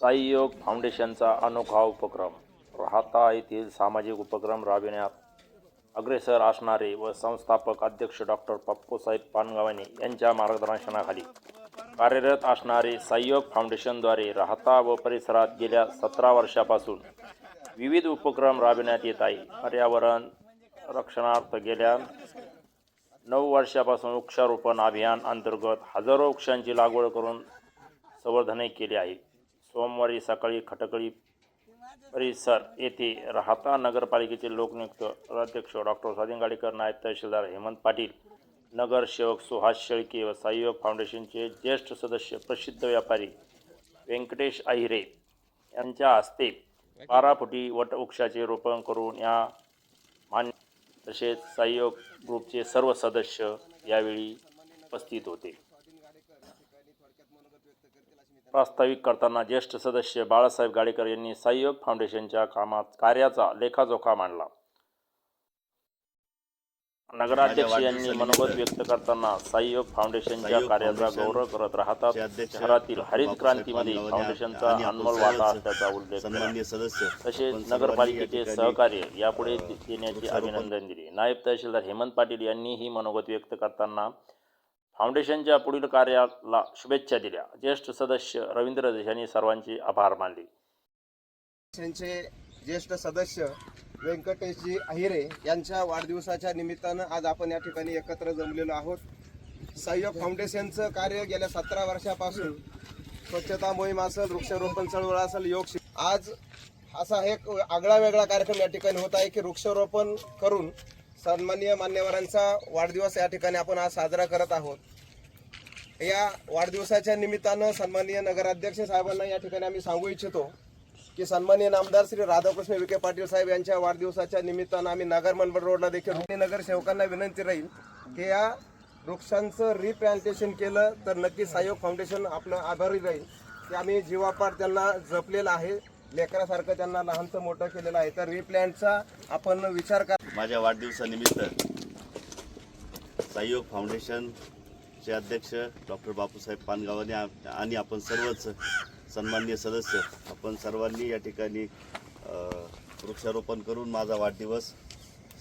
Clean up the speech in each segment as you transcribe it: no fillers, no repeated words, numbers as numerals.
साईयोग फाउंडेशनचा अनोखा उपक्रम. राहता येथील सामाजिक उपक्रम राबविण्यात अग्रेसर असणारे व संस्थापक अध्यक्ष डॉक्टर पप्पूसाहेब पानगावणे यांच्या मार्गदर्शनाखाली कार्यरत असणारे साईयोग फाउंडेशनद्वारे राहता व परिसरात गेल्या 17 वर्षापासून विविध उपक्रम राबविण्यात येत आहे. पर्यावरण रक्षणार्थ गेल्या 9 वर्षापासून वृक्षारोपण अभियान अंतर्गत हजारो वृक्षांची लागवड करून संवर्धन केले आहे. सोमवारी सकाळी खटकळी परिसर येथे राहता नगरपालिकेचे लोकनियुक्त अध्यक्ष डॉक्टर स्वाधीन गाडेकर, नायब तहसीलदार हेमंत पाटील, नगरसेवक सुहास शेळके व साईयोग फाउंडेशनचे ज्येष्ठ सदस्य प्रसिद्ध व्यापारी व्यंकटेश अहिरे यांच्या हस्ते 12 फुटी वटवृक्षाचे रोपण करून या मान्य तसेच साईयोग ग्रुपचे सर्व सदस्य यावेळी उपस्थित होते. प्रास्ताविक करताना ज्येष्ठ सदस्य बाळासाहेब गाडेकर यांनी साईयोग फाउंडेशनच्या कार्याचा लेखाजोखा मांडला. नगराध्यक्ष यांनी मनोगत व्यक्त करताना साईयोग फाउंडेशनच्या कार्याचा गौरव करत राहतात शहरातील हरित क्रांतीमध्ये फाउंडेशनचा अनमोल वाटा असल्याचा उल्लेख केला. तसेच नगरपालिकेचे सहकार्य यापुढे देण्याचे अभिनंदन दिले. नायब तहसीलदार हेमंत पाटील यांनीही मनोगत व्यक्त करताना फाउंडेशनच्या पुढील कार्याला शुभेच्छा दिल्या. ज्येष्ठ सदस्य रवींद्र देश यांनी सर्वांचे आभार मानले. त्यांचे ज्येष्ठ सदस्य व्यंकटेशजी अहिरे यांच्या वाढदिवसाच्या निमित्तानं आज आपण या ठिकाणी एकत्र जमलेलो आहोत. साईयोग फाउंडेशनचं कार्य गेल्या 17 वर्षापासून स्वच्छता मोहीम असेल, वृक्षारोपण चळवळ असेल, योग आज असा एक आगळा वेगळा कार्यक्रम या ठिकाणी होत आहे की वृक्षारोपण करून सन्माननीय मान्यवरांचा वाढदिवस या ठिकाणी आपण आज साजरा करत आहोत. या वाढदिवसाच्या निमित्तानं सन्माननीय नगराध्यक्ष साहेबांना या ठिकाणी आम्ही सांगू इच्छितो की सन्माननीय नामदार श्री राधाकृष्ण विखे पाटील साहेब यांच्या वाढदिवसाच्या निमित्तानं आम्ही नगर मनमाड रोडला देखील नगरसेवकांना विनंती राहील की या वृक्षांचं रिप्लांटेशन केलं तर नक्की साईयोग फाउंडेशन आपलं आभारी राहील की आम्ही जीवापाड त्यांना जपलेलं आहे, लेकरासारखं त्यांना लहानचं मोठं केलेलं आहे. तर रिप्लांटचा आपण विचार करा. माझ्या वाढदिवसानिमित्त साईयोग फाउंडेशनचे अध्यक्ष डॉक्टर बापूसाहेब पानगावणे आणि आपण सर्वच सन्माननीय सदस्य आपण सर्वांनी या ठिकाणी वृक्षारोपण करून माझा वाढदिवस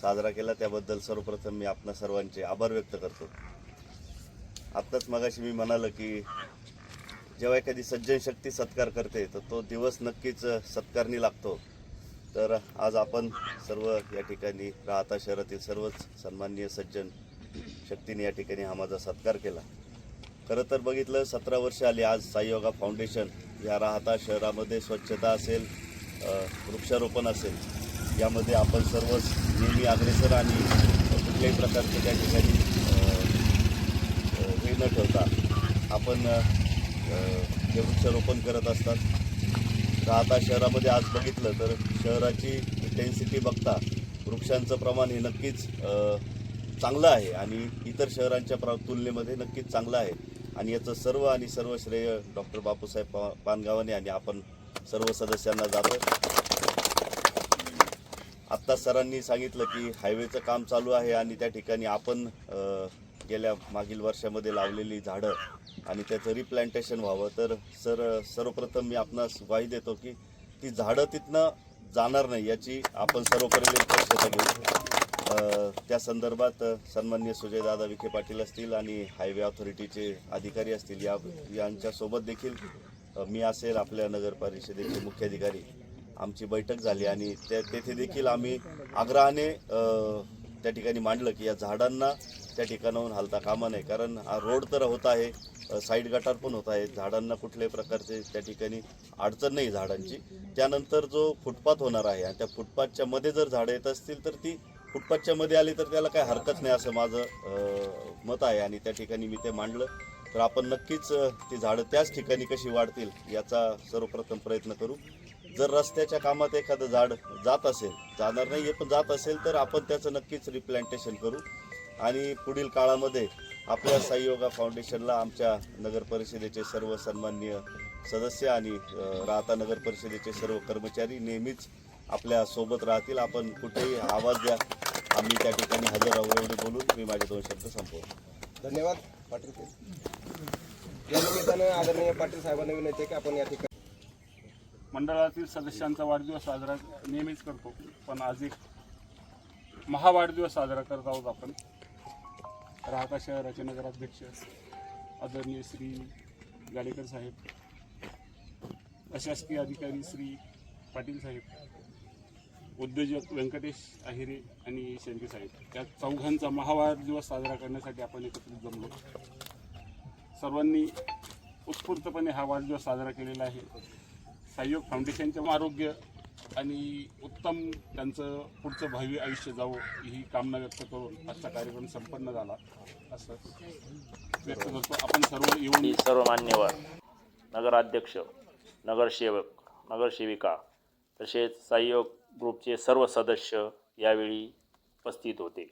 साजरा केला. त्याबद्दल सर्वप्रथम मी आपणा सर्वांचे आभार व्यक्त करतो. आत्ताच मगाशी मी म्हणालो की जेव्हा एखादी सज्जन शक्ती सत्कार करते तर तो दिवस नक्कीच सत्कारणी लागतो. तर आज आपण सर्व या ठिकाणी राहता शहरातील सर्वच सन्माननीय सज्जन शक्तीने या ठिकाणी हा माझा सत्कार केला. खरं तर बघितलं 17 वर्ष आली आज साईयोगा फाउंडेशन या राहता शहरामध्ये स्वच्छता असेल, वृक्षारोपण असेल, यामध्ये आपण सर्वच नेहमी अग्रेसर आणि कुठल्याही प्रकारचे त्या ठिकाणी हे न ठेवता आपण हे वृक्षारोपण करत असतात. राहता शहरामध्ये आज बघितलं तर शहराची डेन्सिटी बघता वृक्षांचं प्रमाण हे नक्कीच चांगलं आहे आणि इतर शहरांच्या तुलनेमध्ये नक्कीच चांगलं आहे आणि याचं सर्व श्रेय डॉक्टर बापूसाहेब पानगावणे आणि आपण सर्व सदस्यांना जातं. आत्ता सरांनी सांगितलं की हायवेचं काम चालू आहे आणि त्या ठिकाणी आपण गेल्या मागील वर्षामध्ये लावलेली झाडं आणि त्याचं रिप्लांटेशन व्हावं. तर सर्वप्रथम मी आपणास ग्वाही देतो की ती झाडं तिथनं जाणार नाही याची आपण सर्वपरी दक्षता घेऊ. त्या संदर्भात सन्माननीय सुजयदादा विखे पाटील असतील आणि हायवे ऑथॉरिटीचे अधिकारी असतील यांच्यासोबत देखील मी असेल आपल्या नगर परिषदेचे मुख्याधिकारी आमची बैठक झाली आणि तेथे देखील आम्ही आग्रहाने त्या ठिकाणी मांडलं की या झाडांना त्या ठिकाणाहून हलता कामा नये. कारण हा रोड तर होत आहे, साईड गटार पण होत आहे, झाडांना कुठल्याही प्रकारचे त्या ठिकाणी अडचण नाही झाडांची. त्यानंतर जो फुटपाथ होणार आहे आणि त्या फुटपाथच्या मध्ये जर झाडं येत असतील तर ती फुटपाथच्या मध्ये आली तर त्याला काही हरकत नाही असं माझं मत आहे आणि त्या ठिकाणी मी ते मांडलं. तर आपण नक्कीच ती झाडं त्याच ठिकाणी कशी वाढतील याचा सर्वप्रथम प्रयत्न करू. जर रस्त्याच्या कामात एखादं झाड जात असेल, जाणार नाही आहे पण जात असेल तर आपण त्याचं नक्कीच रिप्लांटेशन करू आणि पुढील काळामध्ये आपल्या साईयोगा फाउंडेशनला आमच्या नगर परिषदेचे सर्व सन्माननीय सदस्य आणि राहता नगर परिषदेचे सर्व कर्मचारी नेहमीच आपल्या सोबत राहतील. आपण कुठेही आवाज द्या, आम्ही त्या ठिकाणी हजर आहोत. एवढे बोलून मी माझे 2 शब्द संपवतो. धन्यवाद पाटील. या निमित्तानं आदरणीय पाटील साहेबांना विनंती आहे की आपण या ठिकाणी मंडळातील सदस्यांचा वाढदिवस साजरा नेहमीच करतो, पण आज एक महावाढदिवस साजरा करत आहोत आपण. राहता शहराचे नगराध्यक्ष आदरणीय श्री गाडेकर साहेब, प्रशासकीय अधिकारी श्री पाटील साहेब, उद्योजक व्यंकटेश अहिरे आणि शेंडके साहेब, या चौघांचा महावाढदिवस साजरा करण्यासाठी आपण एकत्रित जमलो. सर्वांनी उत्स्फूर्तपणे हा वाढदिवस साजरा केलेला आहे. सहयोग फाउंडेशनचे आरोग्य आणि उत्तम त्यांचं पुढचं भावी आयुष्य जावं ही कामना व्यक्त करून आजचा कार्यक्रम संपन्न झाला असं व्यक्त करतो. आपण सर्व येऊन ही सर्व मान्यवर, नगराध्यक्ष, नगरसेवक, नगरसेविका तसेच सहयोग ग्रुपचे सर्व सदस्य यावेळी उपस्थित होते.